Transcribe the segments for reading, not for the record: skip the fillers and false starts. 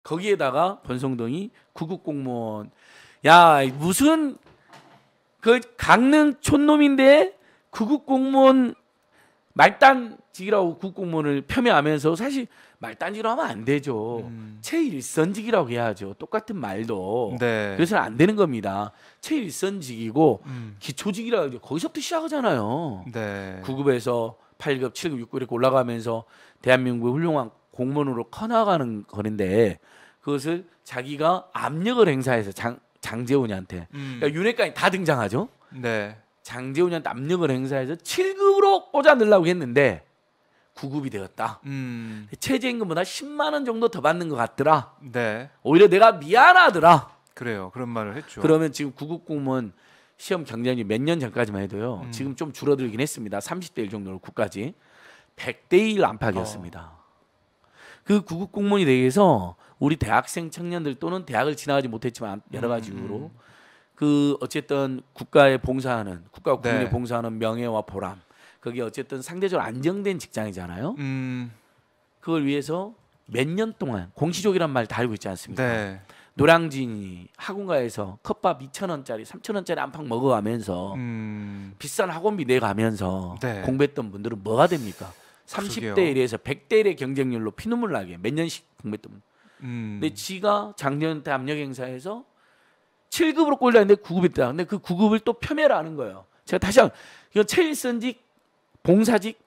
거기에다가 권성동이 구급 공무원. 야 무슨 그 강릉 촌놈인데 구급 공무원 말단직이라고 구급 공무원을 폄훼하면서 사실 말단직이라고 하면 안 되죠. 최일선직이라고 해야죠. 똑같은 말도. 네. 그래서는 안 되는 겁니다. 최일선직이고 기초직이라고 하죠. 거기서부터 시작하잖아요. 네. 9급에서 8급, 7급, 6급 이렇게 올라가면서 대한민국의 훌륭한 공무원으로 커나가는 거는데 그것을 자기가 압력을 행사해서 장제훈이한테 그러니까 윤핵관이 다 등장하죠. 네. 장제훈이한테 압력을 행사해서 7급으로 꽂아 넣으려고 했는데 9급이 되었다. 최저임금보다 10만 원 정도 더 받는 것 같더라. 네. 오히려 내가 미안하더라. 그래요. 그런 말을 했죠. 그러면 지금 9급 공무원 시험 경쟁률 몇 년 전까지만 해도요. 지금 좀 줄어들긴 했습니다. 30대 1 정도로 9까지 100대 1 안팎이었습니다. 그 9급 공무원이 되기 위해서 우리 대학생 청년들 또는 대학을 지나가지 못했지만 여러 가지 이유로 그 어쨌든 국가에 봉사하는 국가 국민에 네. 봉사하는 명예와 보람 그게 어쨌든 상대적으로 안정된 직장이잖아요. 그걸 위해서 몇 년 동안 공시족이란 말 다 알고 있지 않습니까? 네. 노량진이 학원가에서 컵밥 2,000원짜리 3,000원짜리 안팎 먹어가면서 비싼 학원비 내가면서 네. 공부했던 분들은 뭐가 됩니까? 30대 1에서 100대 1의 경쟁률로 피눈물 나게 몇 년씩 공부했던 분. 근데 지가 작년한테 압력 행사해서 7급으로 꼴렸는데 9급이 있다. 근데 그 9급을 또 폄훼를 하는 거예요. 제가 다시 한번 이건 최일선직, 봉사직,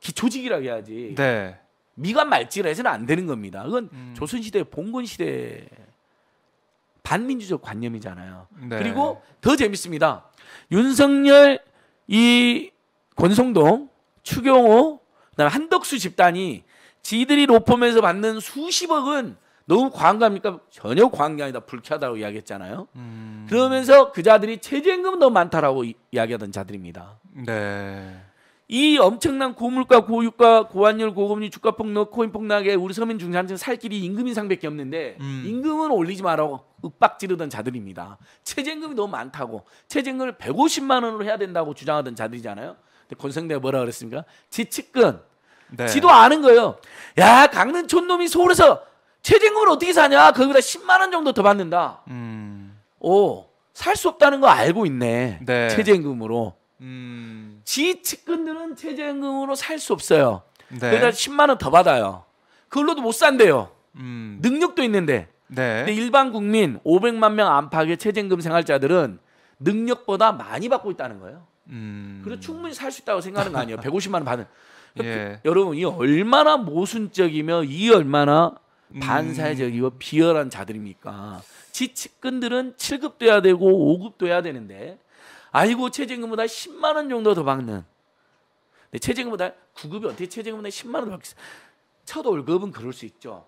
기초직이라고 해야지. 네. 미관 말직을 해서는 안 되는 겁니다. 그건 조선시대 봉건시대 반민주적 관념이잖아요. 네. 그리고 더 재밌습니다. 윤석열, 이 권성동, 추경호, 그다음에 한덕수 집단이 지들이 로펌에서 받는 수십억은 너무 과한 거 아닙니까? 전혀 과한 게 아니다. 불쾌하다고 이야기했잖아요. 그러면서 그 자들이 최저임금은 너무 많다라고 이야기하던 자들입니다. 네. 이 엄청난 고물가, 고유가, 고환율, 고금리, 주가 폭락, 코인 폭락에 우리 서민 중산층 살 길이 임금 인상밖에 없는데 임금은 올리지 말라고 윽박 지르던 자들입니다. 최저임금이 너무 많다고 최저임금을 150만 원으로 해야 된다고 주장하던 자들이잖아요. 근데 권성대가 뭐라 그랬습니까? 지측근 네. 지도 아는 거예요. 야 강릉 촌놈이 서울에서 최저임금을 어떻게 사냐? 거기다 10만 원 정도 더 받는다. 오, 살 수 없다는 거 알고 있네. 네. 최저임금으로. 지 측근들은 최저임금으로 살 수 없어요. 네. 그러니까 10만 원 더 받아요. 그걸로도 못 산대요. 능력도 있는데. 네. 근데 일반 국민 500만 명 안팎의 최저임금 생활자들은 능력보다 많이 받고 있다는 거예요. 그래서 충분히 살 수 있다고 생각하는 거 아니에요. 150만 원 받는. 예. 여러분 이 얼마나 모순적이며 이 얼마나 반사회적이고 비열한 자들입니까? 지 측근들은 7급도 해야 되고 5급도 해야 되는데 아이고 최저임금보다 10만 원 정도 더 받는. 근데 최저임금보다 9급이 어떻게 최저임금보다 10만 원 더 받겠어요? 첫 월급은 그럴 수 있죠.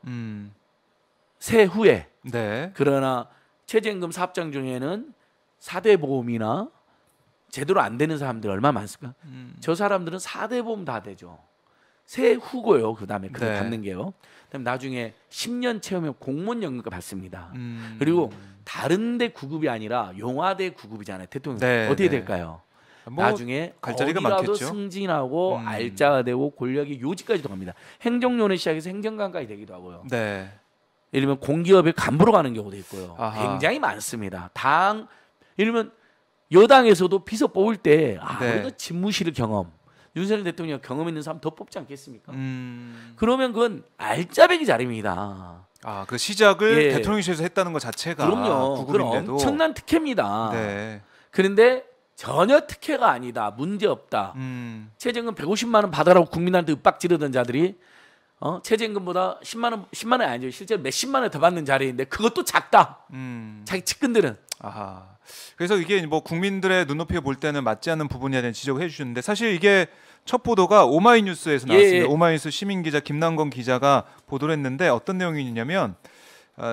세후에. 네. 그러나 최저임금 사업장 중에는 4대 보험이나 제대로 안 되는 사람들 얼마나 많습니까? 저 사람들은 4대 보험 다 되죠. 세후고요. 그다음에 그걸 네. 받는 게요. 그다음에 나중에 10년 채우면 공무원 연금을 받습니다. 그리고 다른데 9급이 아니라 용화대 9급이잖아요. 대통령 네, 어떻게 네. 될까요? 뭐 나중에 갈 자리가 어디라도 많겠죠. 승진하고 알짜가 되고 권력이 요직까지도 갑니다. 행정요원에 시작해서 행정관까지 되기도 하고요. 네. 예를 들면 공기업의 간부로 가는 경우도 있고요. 아하. 굉장히 많습니다. 예를 들면 여당에서도 비서 뽑을 때 네. 우리가 집무실 경험 윤석열 대통령 경험 있는 사람 더 뽑지 않겠습니까? 그러면 그건 알짜배기 자리입니다. 아, 그 시작을 예. 대통령실에서 했다는 것 자체가 그럼요. 그건 9급인데도. 엄청난 특혜입니다. 네. 그런데 전혀 특혜가 아니다. 문제 없다. 최저임금 150만 원 받아라고 국민한테 윽박 지르던 자들이 최저임금보다 10만 원이 아니죠. 실제 몇십만 원 더 받는 자리인데 그것도 작다. 자기 측근들은. 아하. 그래서 이게 뭐 국민들의 눈높이에 볼 때는 맞지 않는 부분이야 되는 지적을 해주셨는데 사실 이게 첫 보도가 오마이뉴스에서 나왔습니다. 예. 오마이뉴스 시민 기자 김남건 기자가 보도를 했는데 어떤 내용이냐면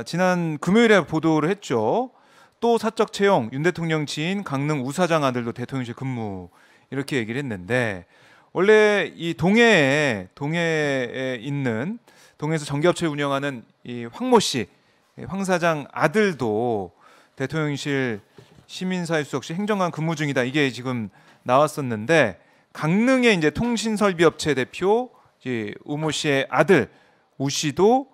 지난 금요일에 보도를 했죠. 또 사적 채용 윤 대통령 지인 강릉 우사장 아들도 대통령실 근무 이렇게 얘기를 했는데 원래 이 동해에 있는 동해에서 전기업체를 운영하는 이 황모 씨, 황 사장 아들도 대통령실 시민사회수석실 행정관 근무 중이다. 이게 지금 나왔었는데 강릉의 이제 통신설비업체 대표 이제 우모 씨의 아들 우 씨도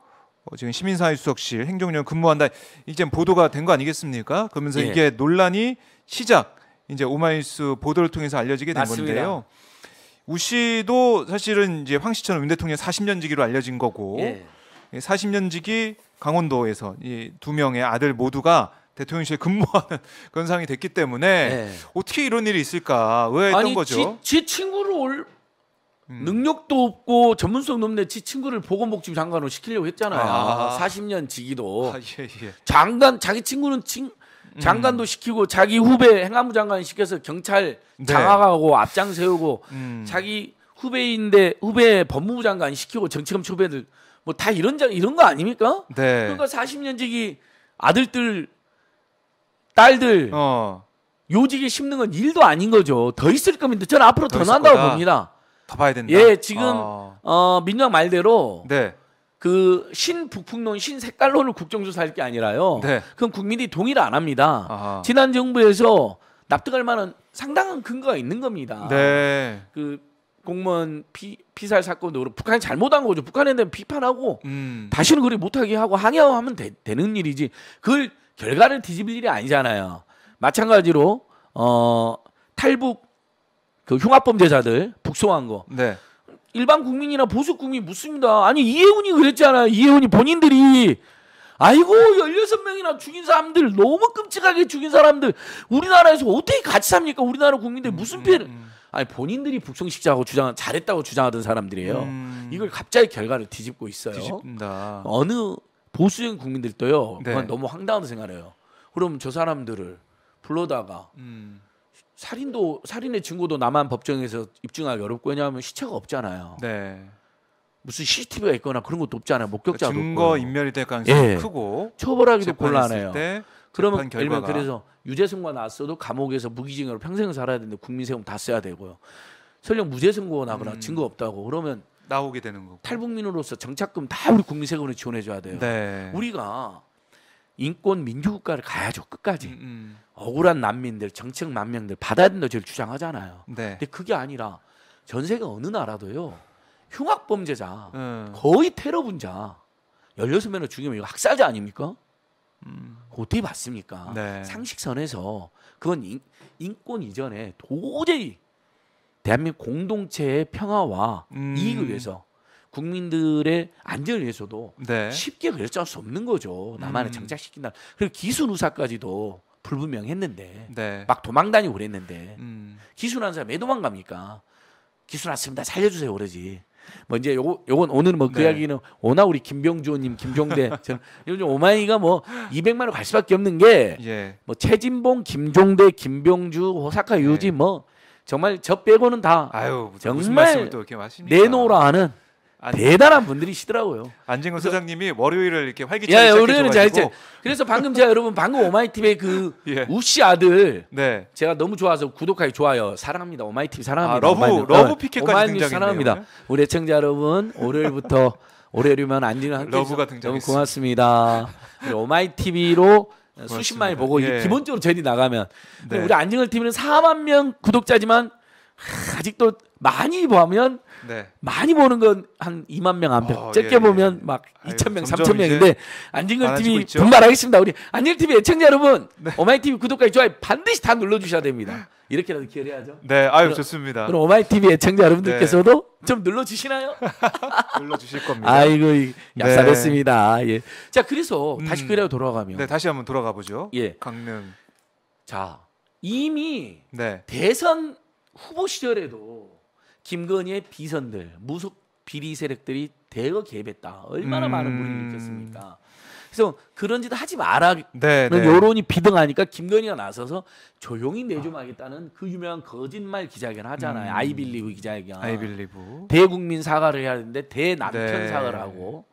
지금 시민사회수석실 행정용 근무한다 이제 보도가 된 거 아니겠습니까? 그러면서 예. 이게 논란이 시작 이제 오마이뉴스 보도를 통해서 알려지게 된 맞습니다. 건데요. 우 씨도 사실은 이제 황씨처럼 윤 대통령 40년지기로 알려진 거고 예. 40년지기 강원도에서 이 두 명의 아들 모두가 대통령실에 근무하는 그런 상황이 됐기 때문에 예. 어떻게 이런 일이 있을까 의아했던 아니 거죠. 지 친구를 능력도 없고 전문성도 없는데 지 친구를 보건복지부 장관으로 시키려고 했잖아요. 아. 40년 지기도 예. 장관 자기 친구는 장관도 시키고 자기 후배 행안부 장관 시켜서 경찰 네. 장악하고 앞장 세우고 자기 자기 후배인데 후배 법무부 장관 시키고 정치검 후배들 뭐 다 이런 거 아닙니까? 네. 그러니까 40년 지기 아들들 딸들 요직에 심는 건 일도 아닌 거죠. 더 있을 겁니다. 저는 앞으로 더 있을 난다고 거다. 봅니다. 더 봐야 된다. 예, 지금 민주당 말대로 네. 그 신북풍론, 신색깔론을 국정조사할 게 아니라요. 네. 그건 국민이 동의를 안 합니다. 아하. 지난 정부에서 납득할 만한 상당한 근거가 있는 겁니다. 네. 그 공무원 피살 사건도 그렇고 북한이 잘못한 거죠. 북한에 대한 비판하고 다시는 그리 못하게 하고 항의하면 되는 일이지. 그걸 결과를 뒤집을 일이 아니잖아요. 마찬가지로 탈북 그 흉악범죄자들 북송한 거 네. 일반 국민이나 보수 국민 묻습니다. 아니 이해운이 그랬잖아요. 이해운이 본인들이 아이고 16명이나 죽인 사람들 너무 끔찍하게 죽인 사람들 우리나라에서 어떻게 같이 삽니까? 우리나라 국민들 무슨 피해를 아니 본인들이 북송시키자고 잘했다고 주장하던 사람들이에요. 이걸 갑자기 결과를 뒤집고 있어요. 뒤집는다. 어느 보수적인 국민들도요. 네. 그건 너무 황당하다고 생각해요. 그럼 저 사람들을 불러다가 살인의 증거도 남한 법정에서 입증하기 어렵고 왜냐하면 시체가 없잖아요. 네. 무슨 CCTV가 있거나 그런 것도 없잖아요. 목격자도 증거 없고. 인멸이 될 가능성이 예. 크고 처벌하기도 재판했을 곤란해요. 때 그러면 재판 예를 들면 결과가 그래서 유죄 선고 나왔어도 감옥에서 무기징역으로 평생을 살아야 되는데 국민세금 다 써야 되고요. 설령 무죄 선고 나거나 증거 없다고 그러면 나오게 되는 거고. 탈북민으로서 정착금 다 우리 국민세금으로 지원해 줘야 돼요. 네. 우리가 인권 민주국가를 가야죠. 끝까지. 억울한 난민들, 정책 난민들 받아야 된다고 저를 주장하잖아요. 네. 근데 그게 아니라 전 세계 어느 나라도요. 흉악범죄자, 음. 거의 테러분자 16명을 죽이면 이거 학살자 아닙니까? 어떻게 봤습니까? 네. 상식선에서 그건 인권 이전에 도저히 대한민국 공동체의 평화와 이익을 위해서 국민들의 안전을 위해서도 네. 쉽게 결정할 수 없는 거죠. 남한에 정착시킨다. 그리고 기순 의사까지도 불분명했는데 네. 막 도망다니고 그랬는데 기순한 사람 왜 도망갑니까? 기순했습니다. 살려주세요 그러지. 뭐 이제 요건 오늘 뭐 그 네. 이야기는 워낙 우리 김병주 의원님, 김종대 저는 요즘 오마이가 뭐 200만 원 갈 수밖에 없는 게 예. 뭐 최진봉, 김종대, 김병주, 호사카 유지 뭐 정말 저 빼고는 다 아유 무슨 정말 말씀을 또 이렇게 하십니까? 내놓으라 하는 아니, 대단한 분들이시더라고요. 안진근 소장님이 월요일을 이렇게 야, 활기차게 우리는 잘 시작해줘가지고 그래서 방금 제가 여러분 방금 오마이TV의 그 예. 우씨 아들 네. 제가 너무 좋아서 구독하기 좋아요 사랑합니다. 오마이TV 사랑합니다. 아, 러브 피켓까지 오마이뉴스 등장했네요. 사랑합니다. 우리 애청자 여러분 월요일부터 월요일이면 안지는 함께 러브가 해주셔서 너무 등장했습니다. 고맙습니다. 우리 오마이TV로 수십만이 보고 예. 기본적으로 저희 나가면 네. 우리 안진걸 TV는 4만 명 구독자지만 아직도 많이 보면 네. 많이 보는 건 한 2만 명 안 돼. 적게 예, 보면 예. 막 아유, 2,000명, 점점 3,000명인데 이제 안진걸 많아지고 TV 있죠? 분발하겠습니다. 우리 안진걸 TV 애청자 여러분, 오마이 TV 구독과 좋아요 반드시 다 눌러 주셔야 됩니다. 이렇게라도 기회를 해야죠. 네. 아유 좋습니다. 그럼 오마이 TV 애청자 여러분들께서도 좀 눌러 주시나요? 눌러 주실 겁니다. 아이고 네. 얍삽했습니다. 예. 자, 그래서 다시 그래로 돌아가면 네, 다시 한번 돌아가 보죠. 예. 강릉. 자, 이미 네. 대선 후보 시절에도 김건희의 비선들, 무속 비리 세력들이 대거 개입했다. 얼마나 많은 무리를 일으켰습니까? 그래서 그런 짓 하지 마라. 네, 네. 여론이 비등하니까 김건희가 나서서 조용히 내조하겠다는 그 유명한 거짓말 기자회견 하잖아요. 아이빌리브 기자회견. 아이빌리브. 대국민 사과를 해야 되는데 대남편 네. 사과를 하고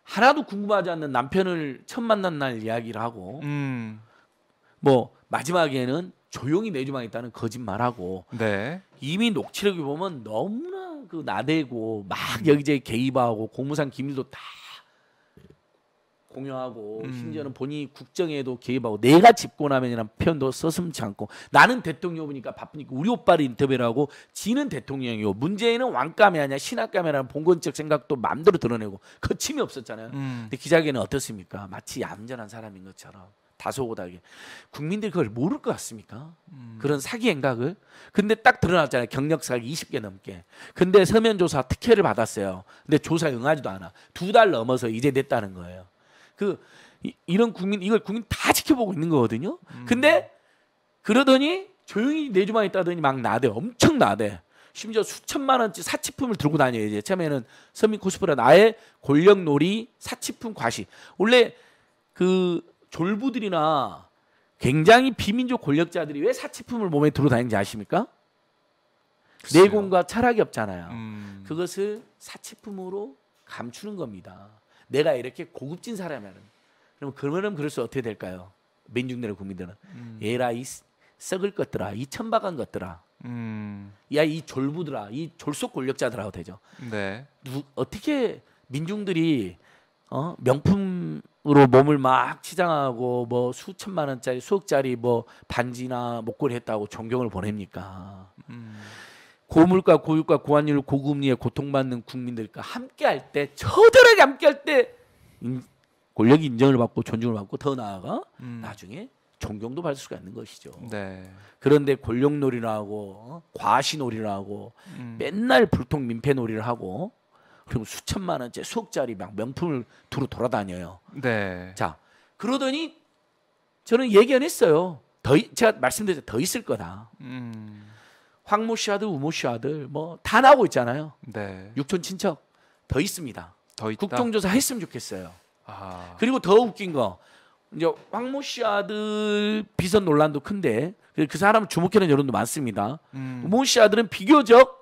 하나도 궁금하지 않는 남편을 처음 만난 날 이야기를 하고 뭐 마지막에는 조용히 내조하겠다는 거짓말하고 네. 이미 녹취록을 보면 너무나 그 나대고 막 여기저기 개입하고 공무상 기밀도 다 공유하고 심지어는 본인이 국정에도 개입하고 내가 집권하면이라는 표현도 써슴지 않고 나는 대통령 후보니까 바쁘니까 우리 오빠를 인터뷰를 하고 지는 대통령이고 문재인은 왕감이 아니야 신학감이라는 봉건적 생각도 마음대로 드러내고 거침이 없었잖아요. 근데 기자회견은 어떻습니까? 마치 얌전한 사람인 것처럼 다소곳하게 국민들이 그걸 모를 것 같습니까? 그런 사기 행각을. 근데 딱 드러났잖아요. 경력 사기 20개 넘게. 근데 서면 조사 특혜를 받았어요. 근데 조사에 응하지도 않아. 2달 넘어서 이제 됐다는 거예요. 이런 국민 이걸 국민 다 지켜보고 있는 거거든요. 근데 그러더니 조용히 내주만 있다더니 막 나대. 엄청 나대. 심지어 수천만 원짜리 사치품을 들고 다녀요. 이제 처음에는 서민 코스프레 나의 권력놀이 사치품 과시. 원래 그 졸부들이나 굉장히 비민족 권력자들이 왜 사치품을 몸에 들고 다니는지 아십니까? 글쎄요. 내공과 철학이 없잖아요. 그것을 사치품으로 감추는 겁니다. 내가 이렇게 고급진 사람이라는. 그러면 그럴수 어떻게 될까요? 민중들의 국민들은 얘라 이 썩을 것들아, 이 천박한 것들아, 야 이 졸부들아, 이 졸속 권력자들하고 되죠. 네. 어떻게 민중들이 명품으로 몸을 막 치장하고 뭐 수천만 원짜리 수억짜리 뭐 반지나 목걸이 했다고 존경을 보냅니까? 고물가 고유가 고환율 고금리에 고통받는 국민들과 함께할 때 처절하게 함께할 때 권력이 인정을 받고 존중을 받고 더 나아가 나중에 존경도 받을 수가 있는 것이죠. 네. 그런데 권력놀이를 하고 과시놀이를 하고 맨날 불통 민폐놀이를 하고 그리고 수천만 원짜리 수억짜리 막 명품을 두루 돌아다녀요. 네. 자 그러더니 저는 예견했어요. 제가 말씀드렸죠. 더 있을 거다. 황모 씨 아들, 우모 씨 아들 뭐 다 나오고 있잖아요. 네. 육촌 친척 더 있습니다. 더 있다. 국정조사 했으면 좋겠어요. 아. 그리고 더 웃긴 거 이제 황모 씨 아들 비선 논란도 큰데 그 사람을 주목하는 여론도 많습니다. 우모 씨 아들은 비교적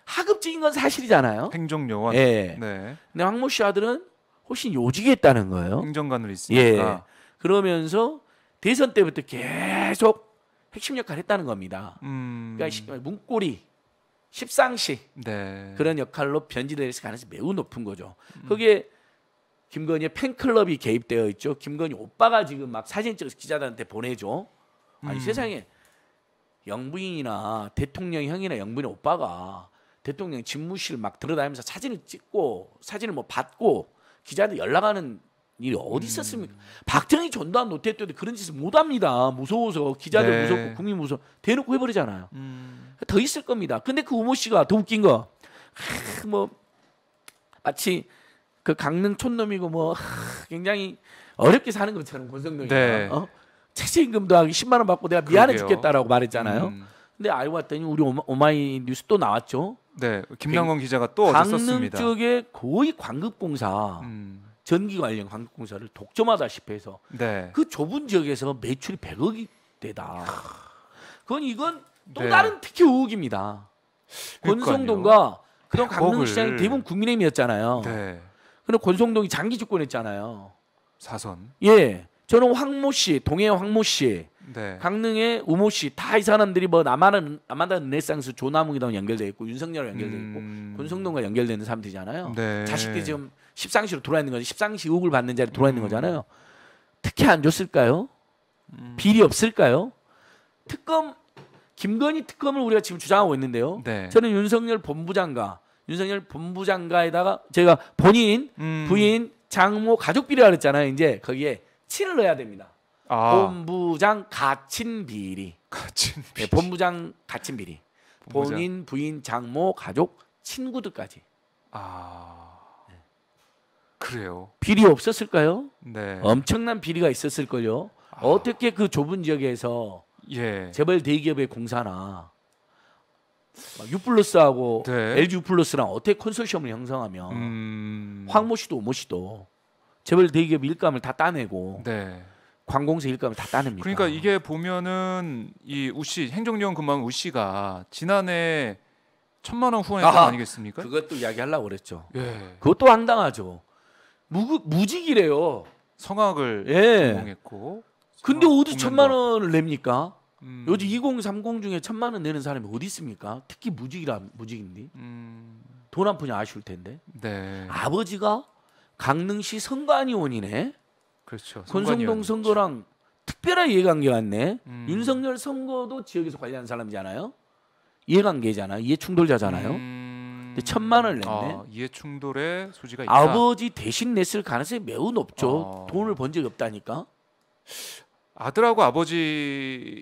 하급직인 건 사실이잖아요. 행정요원. 예. 네. 근데 황모 씨 아들은 훨씬 요직했다는 거예요. 행정관으로 있으니까. 예. 그러면서 대선 때부터 계속 핵심 역할을 했다는 겁니다. 그러니까 문고리, 십상시 네. 그런 역할로 변질될 가능성이 매우 높은 거죠. 거기에 김건희의 팬클럽이 개입되어 있죠. 김건희 오빠가 지금 막 사진 찍어서 기자들한테 보내줘. 아니 세상에 영부인이나 대통령 형이나 영부인 오빠가 대통령 집무실 막 들어다니면서 사진을 찍고 사진을 뭐 받고 기자들 연락하는 일이 어디 있었습니까? 박정희 전두환 노태 때도 그런 짓을 못합니다. 무서워서 기자들 네. 무섭고 국민 무서워 대놓고 해버리잖아요. 더 있을 겁니다. 근데 그 우모 씨가 더 웃긴 거 뭐 마치 그 강릉 촌놈이고 뭐 굉장히 어렵게 사는 것처럼 권성동이가 네. 최저임금도 하기 10만 원 받고 내가 미안해 그러게요. 죽겠다라고 말했잖아요. 근데 알고 봤더니 우리 오마이 뉴스 또 나왔죠. 네. 김남건 기자가 또 어제 강릉 썼습니다. 쪽에 거의 광급공사 전기 관련 광급공사를 독점하다시피 해서 네. 그 좁은 지역에서 매출이 100억이 되다. 이건 또 네. 다른 특혜 의혹입니다. 그러니까요. 권성동과 그런 100억을. 강릉 시장이 대부분 국민의힘이었잖아요. 네. 근데 권성동이 장기 집권했잖아요. 사선. 예, 저는 황모 씨, 동해 황모 씨, 네. 강릉의 우모 씨 다 이 사람들이 뭐 남한다 르네상스 조남욱이랑 연결돼 있고 윤석열과 연결돼 있고 권성동과 연결되는 사람들이잖아요. 네. 자식들이 지금 십상시로 들어와 있는 거죠. 십상시 의혹을 받는 자리에 들어와 있는 거잖아요. 특혜 안 줬을까요? 비리 없을까요? 특검 김건희 특검을 우리가 지금 주장하고 있는데요. 네. 저는 윤석열 본부장가에다가 제가 본인 부인 장모 가족 비리라 그랬잖아요. 이제 거기에 친을 넣어야 됩니다. 본부장 가친 비리. 같은 네, 본부장 가친 비리. 본부장. 본인 부인 장모 가족 친구들까지. 그래요. 비리 없었을까요? 네. 엄청난 비리가 있었을걸요. 어떻게 그 좁은 지역에서 예. 재벌 대기업의 공사나 유플러스하고 네. LG 유플러스랑 어떻게 컨소시엄을 형성하며 황모 씨도 우모 씨도 재벌 대기업 일감을 다 따내고 네. 관공서 일감을 다 따냅니까? 그러니까 이게 보면은 이 우씨 행정요원 근무한 우씨가 지난해 1,000만 원 후원했던 거 아니겠습니까? 그것도 이야기하려고 그랬죠. 예. 그것도 황당하죠. 무직이래요. 성악을 예. 전공했고. 근데 어디 공연도 1,000만 원을 냅니까? 음. 요즘 2030 중에 1,000만 원 내는 사람이 어디 있습니까? 특히 무직인데 돈 한 푼이 아쉬울 텐데. 네. 아버지가 강릉시 선관위원이네. 그렇죠. 권성동 선관위원이었죠. 선거랑 특별한 이해관계가 있네. 음. 윤석열 선거도 지역에서 관리하는 사람이잖아요. 이해관계잖아. 이해충돌자잖아요. 근데 1,000만 원을 냈네. 이해 충돌의 소지가 있다. 아버지 대신 냈을 가능성이 매우 높죠. 어. 돈을 번 적이 없다니까. 아들하고 아버지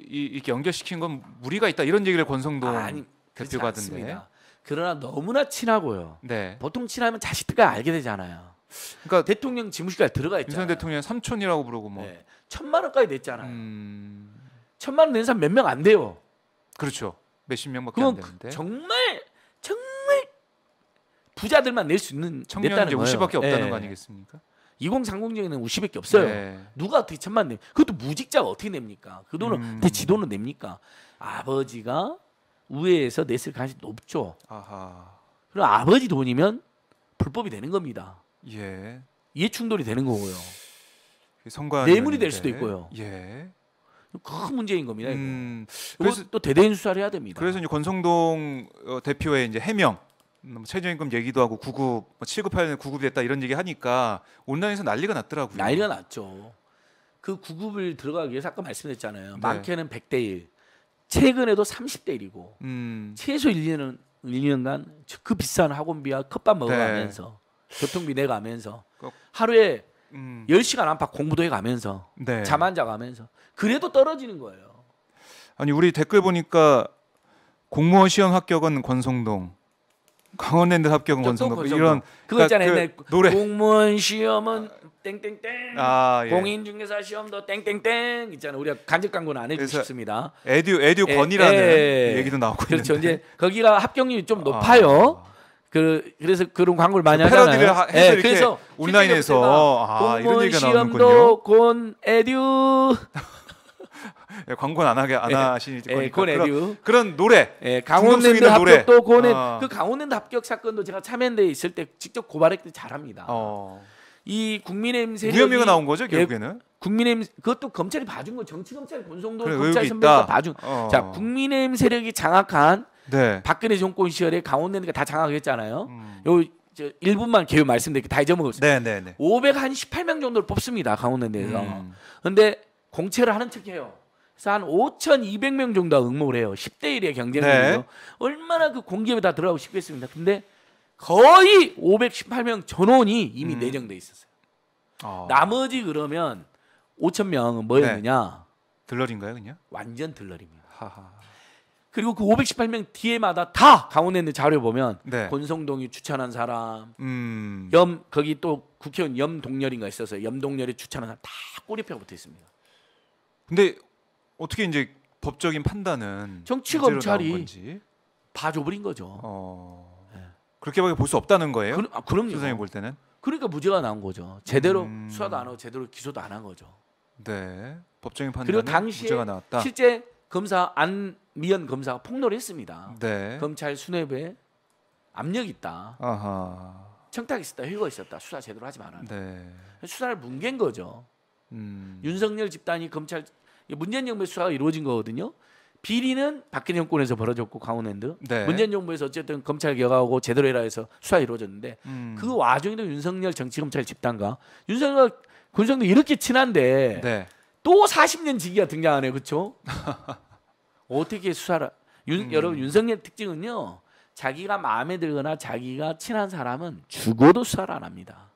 이렇게 연결시킨 건 무리가 있다 이런 얘기를 권성동 아니, 그렇지 대표가 하던데. 않습니다. 그러나 너무나 친하고요. 네. 보통 친하면 자식들과 알게 되잖아요. 그러니까 대통령 지무실까지 들어가 있잖아요. 윤석열 대통령 삼촌이라고 부르고 뭐. 네. 1,000만 원까지 냈잖아요. 1,000만 원 낸 사람 몇 명 안 돼요. 그렇죠. 몇십 명밖에 안 그건 되는데. 정말 부자들만 낼 수 있는 청년 냈다는 이제 거예요. 우시밖에 없다는 예. 거 아니겠습니까? 2030년에는 우시밖에 없어요. 네. 누가 어떻게 1,000만 내? 그것도 무직자가 어떻게 냅니까? 그 돈을 음. 지도는 냅니까? 아버지가 우회해서 냈을 가능성이 높죠. 아하. 그럼 아버지 돈이면 불법이 되는 겁니다. 예. 이해 충돌이 되는 거고요. 선관 뇌물이 될 수도 있고요. 예. 큰 문제인 겁니다. 이거. 그래서 그래서 또 대대인 수사를 해야 됩니다. 그래서 이제 권성동 대표의 이제 해명, 최저임금 얘기도 하고 구급, 7급하는 구급이 됐다 이런 얘기 하니까 온라인에서 난리가 났더라고요. 난리가 났죠. 그 구급을 들어가기 위해서 아까 말씀드렸잖아요. 네. 많게는 100대 1, 최근에도 30대 1이고 최소 1년간 그 비싼 학원비와 컵밥 먹어가면서 교통비 내가면서 하루에 10시간 안팎 공부도 해가면서 네. 잠 안 자가면서 그래도 떨어지는 거예요. 아니 우리 댓글 보니까 공무원 시험 합격은 권성동, 강원랜드 합격은 권성동 이런 그거 있잖아요. 그 옛날 노래. 공무원 시험은 땡땡땡, 아, 예. 공인중개사 시험도 땡땡땡 있잖아요. 우리가 간접 광고는 안 해주고 그래서 싶습니다. 에듀 권이라는 얘기도 나오고 그렇죠. 있는데. 이제 거기가 합격률이 좀 높아요. 그래서 그런 광고를 많이 패러디를 하잖아요. 해서 이렇게 그래서 온라인에서 이런 공무원 얘기가 시험도 나오는군요. 곤 에듀, 광고는 안 하시니 곤 에듀. 그런 노래. 강원랜드 중독성 있는 노래. 합격도 곤에 아. 그 강원랜드 합격 사건도 제가 참여연대에 있을 때 직접 고발했더니 잘합니다. 이 국민의힘 세력이 무혐의가 나온 거죠 결국에는. 국민의힘 그것도 검찰이 봐준 거 정치 검찰 권성동 그래, 검찰 의혹이 선배가 있다. 봐준. 자 국민의힘 세력이 장악한 네. 박근혜 정권 시절에 강원랜드가 다 장악했잖아요. 요 1분만 개요 말씀드릴게요. 다 잊어먹었어요. 네. 518명 정도를 뽑습니다. 강원랜드에서. 근데 공채를 하는 척해요. 그래서 한 5,200명 정도가 응모를 해요. 10대 1의 경쟁률이요. 네. 얼마나 그 공기업에 다 들어가고 싶겠습니까? 근데 거의 518명 전원이 이미 내정돼 있었어요. 나머지 그러면 5,000명은 뭐였느냐? 들러리인가요, 그냥? 완전 들러리입니다. 하하. 그리고 그 518명 뒤에마다 다 강원랜드 자료 보면 네. 권성동이 추천한 사람, 음. 거기 또 국회의원 염동열인가 있었어요. 염동열이 추천한 사람 다 꼬리표가 붙어 있습니다. 근데 어떻게 이제 법적인 판단은 정치 무죄로 검찰이 나온 건지. 봐줘버린 거죠. 그렇게밖에 볼 수 없다는 거예요? 그럼요. 선생님 볼 때는. 그러니까 무죄가 나온 거죠. 제대로 수사도 안 하고 제대로 기소도 안 한 거죠. 네. 법적인 판단은 그리고 당시에 무죄가 나왔다. 실제 검사 안미연 검사가 폭로를 했습니다. 네. 검찰 수뇌부에 압력이 있다. 아하. 청탁이 있었다. 회의가 있었다. 수사 제대로 하지 마라. 네. 수사를 뭉갠 거죠. 윤석열 집단이 검찰 문재인 정부의 수사가 이루어진 거거든요. 비리는 박근혜 정권에서 벌어졌고 강원랜드. 네. 문재인 정부에서 어쨌든 검찰 개혁하고 제대로 해라 해서 수사 이루어졌는데 그 와중에도 윤석열 정치검찰 집단과 윤석열 권성도 이렇게 친한데 네. 또 40년 지기가 등장하네요. 그렇죠? 어떻게 수사를 여러분 윤석열 특징은요. 자기가 마음에 들거나 자기가 친한 사람은 죽어도 수사를 안 합니다.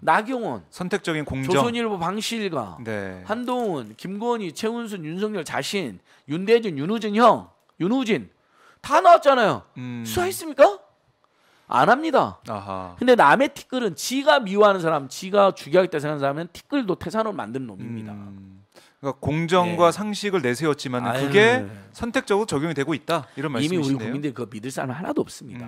나경원, 선택적인 공정. 조선일보 방실가, 네. 한동훈, 김건희, 최은순, 윤석열 자신, 윤대준, 윤우진 형, 윤우진 다 나왔잖아요. 수사했습니까? 안 합니다. 아하. 근데 남의 티끌은 지가 미워하는 사람, 지가 죽여야겠다 생각하는 사람은 티끌도 태산으로 만드는 놈입니다. 그러니까 공정과 네. 상식을 내세웠지만 아유, 그게 네. 선택적으로 적용이 되고 있다 이런 이미 말씀이신데요. 우리 국민들이 그거 믿을 사람 하나도 없습니다.